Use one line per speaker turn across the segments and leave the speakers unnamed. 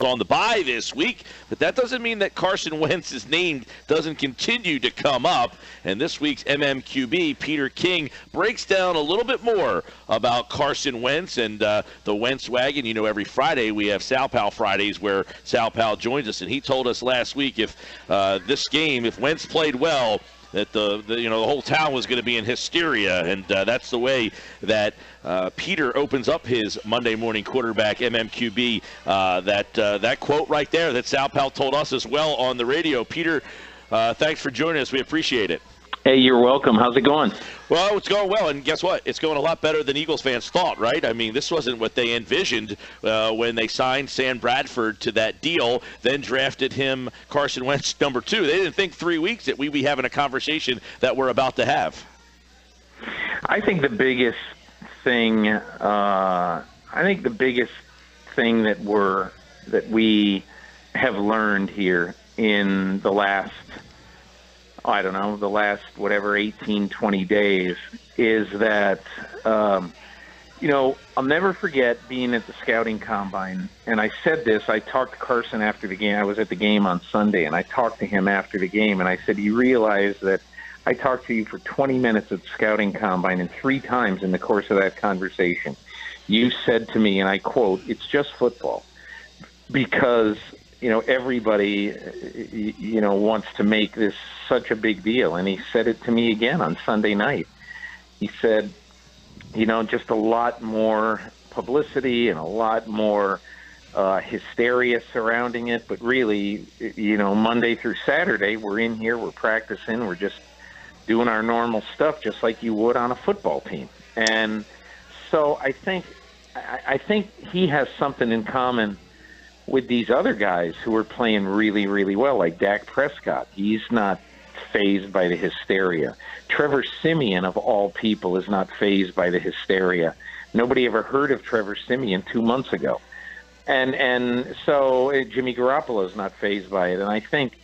on the bye this week, but that doesn't mean that Carson Wentz's name doesn't continue to come up. And this week's MMQB, Peter King, breaks down a little bit more about Carson Wentz and the Wentz wagon. You know, every Friday we have Sal Pal Fridays where Sal Pal joins us, and he told us last week if this game, if Wentz played well, that the whole town was going to be in hysteria, and that's the way that Peter opens up his Monday morning quarterback MMQB. That quote right there that Sal Pal told us as well on the radio. Peter, thanks for joining us. We appreciate it.
Hey, you're welcome. How's it going?
Well, it's going well, and guess what? It's going a lot better than Eagles fans thought, right? I mean, this wasn't what they envisioned when they signed Sam Bradford to that deal, then drafted him, Carson Wentz, number 2. They didn't think 3 weeks that we'd be having a conversation that we're about to have.
I think the biggest thing, that we have learned here in the last 18, 20 days is that, I'll never forget being at the scouting combine. And I said this, I talked to Carson after the game. I was at the game on Sunday, and I talked to him after the game. And I said, you realize that I talked to you for 20 minutes at the scouting combine, and 3 times in the course of that conversation, you said to me, and I quote, "It's just football." Because everybody, wants to make this such a big deal. And he said it to me again on Sunday night. He said, just a lot more publicity and a lot more hysteria surrounding it. But really, Monday through Saturday, we're in here, we're practicing, we're just doing our normal stuff, just like you would on a football team. And so I think he has something in common with these other guys who are playing really, really well, like Dak Prescott. He's not fazed by the hysteria. Trevor Siemian, of all people, is not fazed by the hysteria. Nobody ever heard of Trevor Siemian 2 months ago. And so Jimmy Garoppolo is not fazed by it. And I think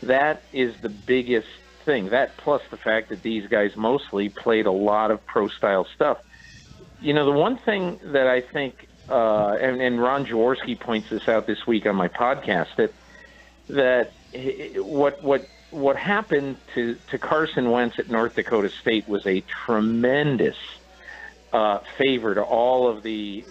that is the biggest thing. That plus the fact that these guys mostly played a lot of pro-style stuff. The one thing that I think and Ron Jaworski points this out this week on my podcast, that what happened to Carson Wentz at North Dakota State was a tremendous favor to all of the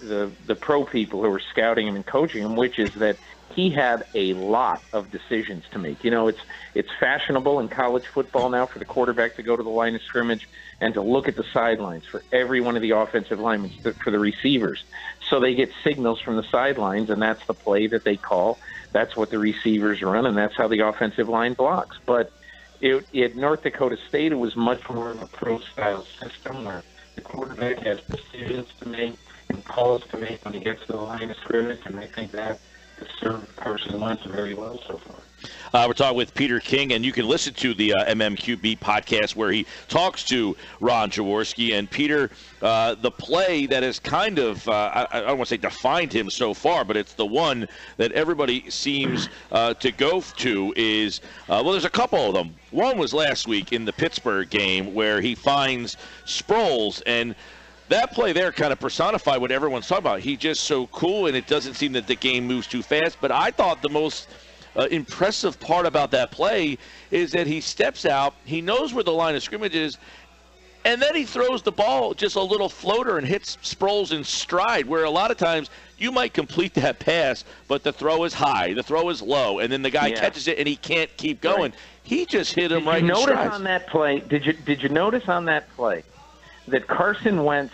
pro people who were scouting him and coaching him, which is that he had a lot of decisions to make. It's fashionable in college football now for the quarterback to go to the line of scrimmage and to look at the sidelines for every one of the offensive linemen, for the receivers. So they get signals from the sidelines, and that's the play that they call. That's what the receivers run, and that's how the offensive line blocks. But at North Dakota State, it was much more of a pro-style system where the quarterback has decisions to make and calls to make when he gets to the line of scrimmage, and I think that has served Carson Wentz very well so far.
We're talking with Peter King, and you can listen to the MMQB podcast where he talks to Ron Jaworski. And Peter, the play that has kind of, I don't want to say defined him so far, but it's the one that everybody seems to go to is, there's a couple of them. One was last week in the Pittsburgh game where he finds Sproles, and that play there kind of personified what everyone's talking about. He's just so cool, and it doesn't seem that the game moves too fast. But I thought the most impressive part about that play is that he steps out, he knows where the line of scrimmage is, and then he throws the ball just a little floater and hits Sproles in stride, where a lot of times you might complete that pass, but the throw is high, the throw is low, and then the guy catches it and he can't keep going. Right. He just hit him right in stride.
Did you notice on that play? Did you notice on that play that Carson Wentz,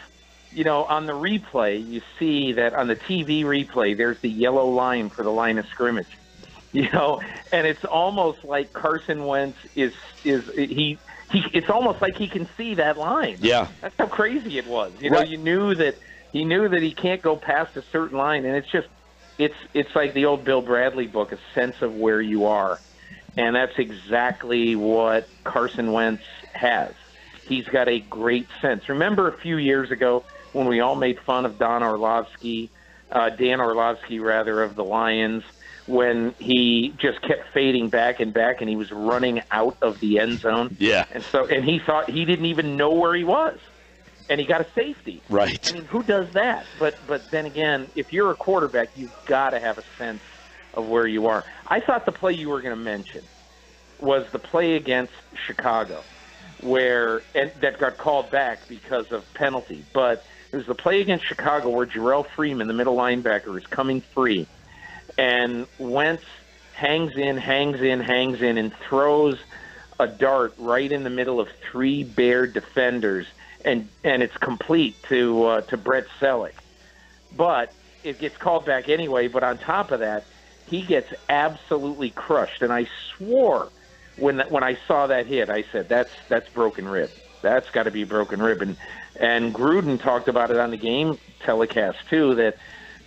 on the replay, you see that on the TV replay, there's the yellow line for the line of scrimmage. And it's almost like Carson Wentz it's almost like he can see that line.
Yeah.
That's how crazy it was. You knew that he can't go past a certain line, and it's like the old Bill Bradley book, A Sense of Where You Are. And that's exactly what Carson Wentz has. He's got a great sense. Remember a few years ago when we all made fun of Dan Orlovsky of the Lions, when he just kept fading back and back, and he was running out of the end zone.
Yeah.
And he thought he didn't even know where he was, and he got a safety.
Right.
I mean, who does that? But then again, if you're a quarterback, you've got to have a sense of where you are. I thought the play you were going to mention was the play against Chicago, that got called back because of penalty. But it was the play against Chicago where Jarrell Freeman, the middle linebacker, is coming free, and Wentz hangs in, and throws a dart right in the middle of three Bear defenders, and it's complete to Brett Selleck. But it gets called back anyway. But on top of that, he gets absolutely crushed. And I swore when I saw that hit, I said, that's broken rib. That's got to be broken rib. And Gruden talked about it on the game telecast too,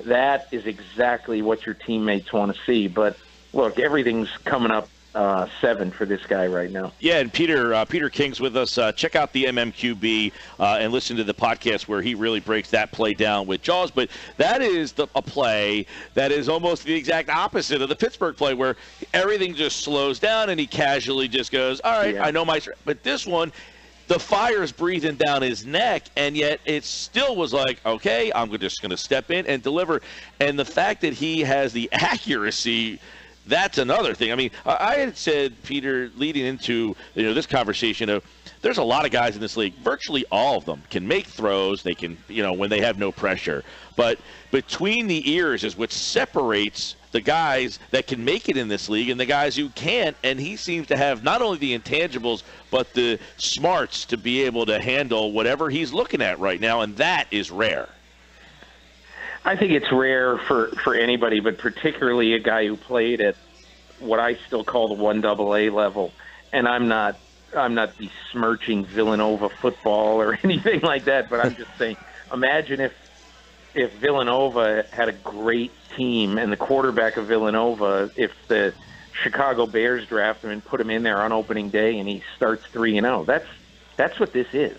that is exactly what your teammates want to see. But look, everything's coming up 7 for this guy right now.
Yeah, and Peter King's with us. Check out the MMQB and listen to the podcast where he really breaks that play down with Jaws. But that is a play that is almost the exact opposite of the Pittsburgh play, where everything just slows down and he casually just goes, all right, I know my – but this one – the fire's breathing down his neck, and yet it still was like, okay, I'm just going to step in and deliver. And the fact that he has the accuracy, that's another thing. I mean, I had said, Peter, leading into this conversation of there's a lot of guys in this league, virtually all of them can make throws. They can, when they have no pressure. But between the ears is what separates the guys that can make it in this league and the guys who can't, and he seems to have not only the intangibles but the smarts to be able to handle whatever he's looking at right now, and that is rare.
I think it's rare for anybody, but particularly a guy who played at what I still call the 1AA level, and I'm not besmirching Villanova football or anything like that, but I'm just saying, imagine if Villanova had a great team and the quarterback of Villanova, if the Chicago Bears draft him and put him in there on opening day and he starts 3-0. That's what this is.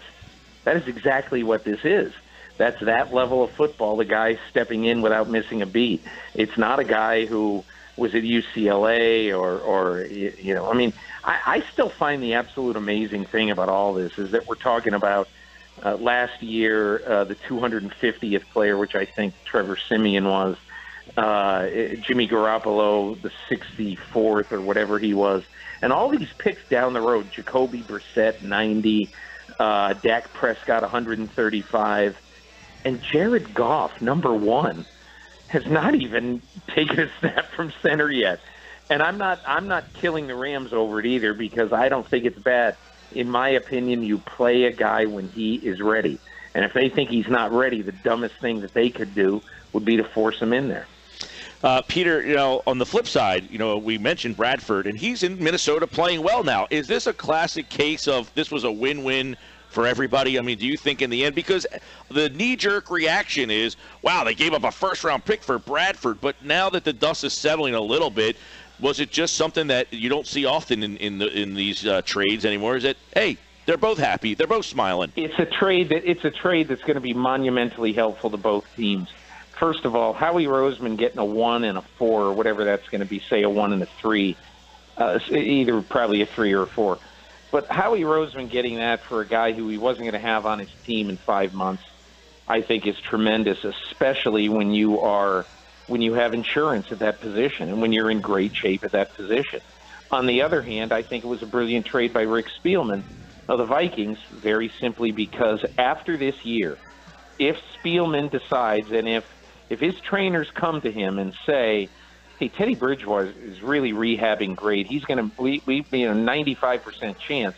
That is exactly what this is. That's that level of football, the guy stepping in without missing a beat. It's not a guy who was at UCLA I still find the absolute amazing thing about all this is that we're talking about last year, the 250th player, which I think Trevor Siemian was, Jimmy Garoppolo, the 64th or whatever he was, and all these picks down the road, Jacoby Brissett, 90, Dak Prescott, 135, and Jared Goff, number 1, has not even taken a snap from center yet. And I'm not killing the Rams over it either, because I don't think it's bad. In my opinion, you play a guy when he is ready. And if they think he's not ready, the dumbest thing that they could do would be to force him in there.
Peter, on the flip side, we mentioned Bradford, and he's in Minnesota playing well now. Is this a classic case of this was a win-win for everybody? I mean, do you think in the end, because the knee-jerk reaction is, wow, they gave up a first-round pick for Bradford, but now that the dust is settling a little bit, was it just something that you don't see often in these trades anymore? Is that, hey, they're both happy, they're both smiling?
It's a trade that's going to be monumentally helpful to both teams. First of all, Howie Roseman getting a 1 and a 4, or whatever that's going to be, say a 1 and a 3, either probably a 3 or a 4. But Howie Roseman getting that for a guy who he wasn't going to have on his team in 5 months, I think is tremendous, especially when you have insurance at that position and when you're in great shape at that position. On the other hand, I think it was a brilliant trade by Rick Spielman of the Vikings, very simply because after this year, if Spielman decides, and if his trainers come to him and say, hey, Teddy Bridgewater is really rehabbing great, he's going to we a 95% chance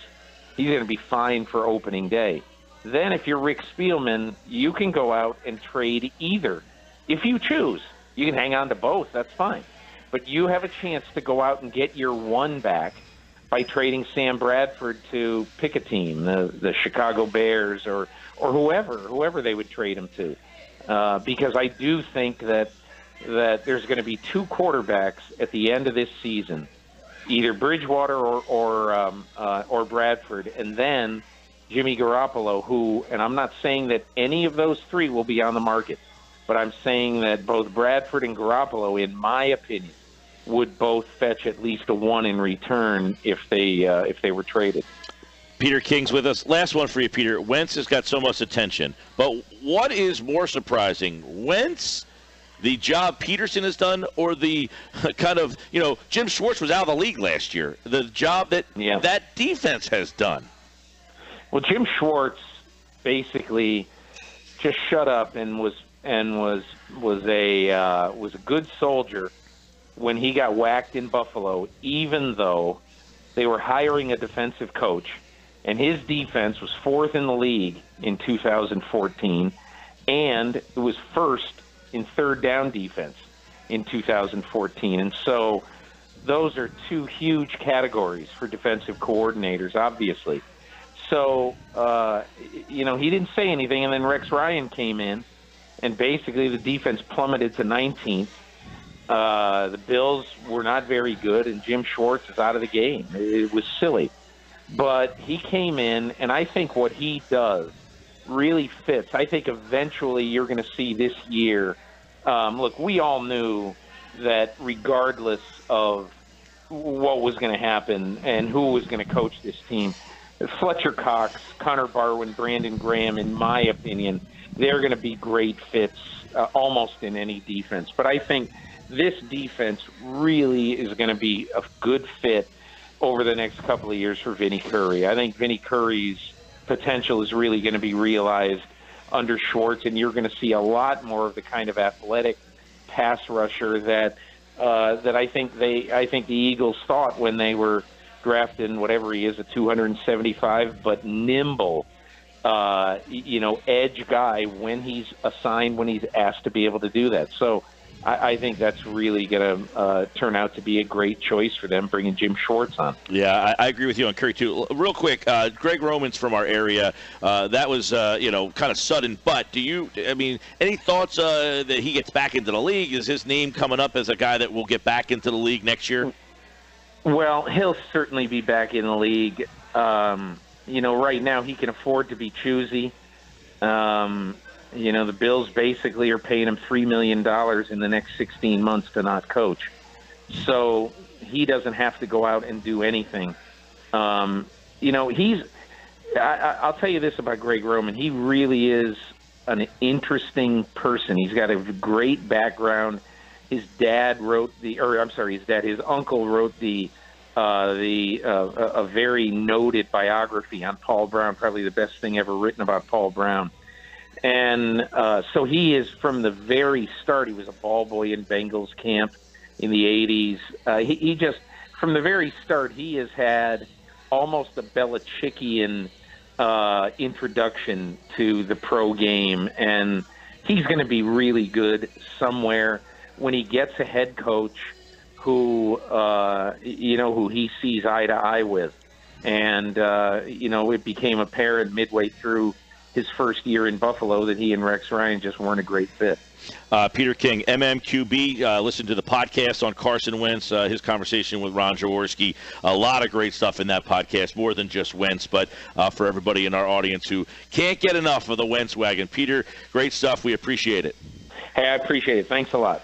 he's going to be fine for opening day. Then if you're Rick Spielman, you can go out and trade either. If you choose, you can hang on to both, that's fine. But you have a chance to go out and get your 1 back by trading Sam Bradford to pick a team, the Chicago Bears or whoever they would trade him to. Because I do think that there's going to be 2 quarterbacks at the end of this season, either Bridgewater or Bradford, and then Jimmy Garoppolo, who, and I'm not saying that any of those 3 will be on the market, but I'm saying that both Bradford and Garoppolo, in my opinion, would both fetch at least a 1 in return if they were traded.
Peter King's with us. Last one for you, Peter. Wentz has got so much attention, but what is more surprising, Wentz the job Peterson has done or the kind of, Jim Schwartz was out of the league last year, the job that that defense has done?
Well, Jim Schwartz basically just shut up and was a good soldier when he got whacked in Buffalo, even though they were hiring a defensive coach, and his defense was fourth in the league in 2014, and it was first in third down defense in 2014. And so those are two huge categories for defensive coordinators, obviously. So, he didn't say anything, and then Rex Ryan came in, and basically the defense plummeted to 19th. The Bills were not very good, and Jim Schwartz is out of the game. It was silly. But he came in, and I think what he does really fits. I think eventually you're going to see this year. Look, we all knew that regardless of what was going to happen and who was going to coach this team, Fletcher Cox, Connor Barwin, Brandon Graham, in my opinion, they're going to be great fits almost in any defense. But I think this defense really is going to be a good fit over the next couple of years for Vinny Curry. I think Vinny Curry's potential is really going to be realized under Schwartz, and you're going to see a lot more of the kind of athletic pass rusher that I think the Eagles thought when they were drafting whatever he is, a 275, but nimble, edge guy when he's assigned, when he's asked to be able to do that. So I think that's really going to turn out to be a great choice for them, bringing Jim Schwartz on.
Yeah, I agree with you on Curry, too. Real quick, Greg Roman's from our area. That was, kind of sudden. But any thoughts that he gets back into the league? Is his name coming up as a guy that will get back into the league next year?
Well, he'll certainly be back in the league. Right now he can afford to be choosy. The Bills basically are paying him $3 million in the next 16 months to not coach. So he doesn't have to go out and do anything. I'll tell you this about Greg Roman. He really is an interesting person. He's got a great background. His uncle wrote a very noted biography on Paul Brown, probably the best thing ever written about Paul Brown. And so he is, from the very start, he was a ball boy in Bengals camp in the 80s. He just, from the very start, he has had almost a Belichickian introduction to the pro game, and he's going to be really good somewhere when he gets a head coach who he sees eye to eye with. And, it became apparent midway through his first year in Buffalo that he and Rex Ryan just weren't a great fit.
Peter King, MMQB, listen to the podcast on Carson Wentz, his conversation with Ron Jaworski. A lot of great stuff in that podcast, more than just Wentz, but for everybody in our audience who can't get enough of the Wentz wagon. Peter, great stuff. We appreciate it.
Hey, I appreciate it. Thanks a lot.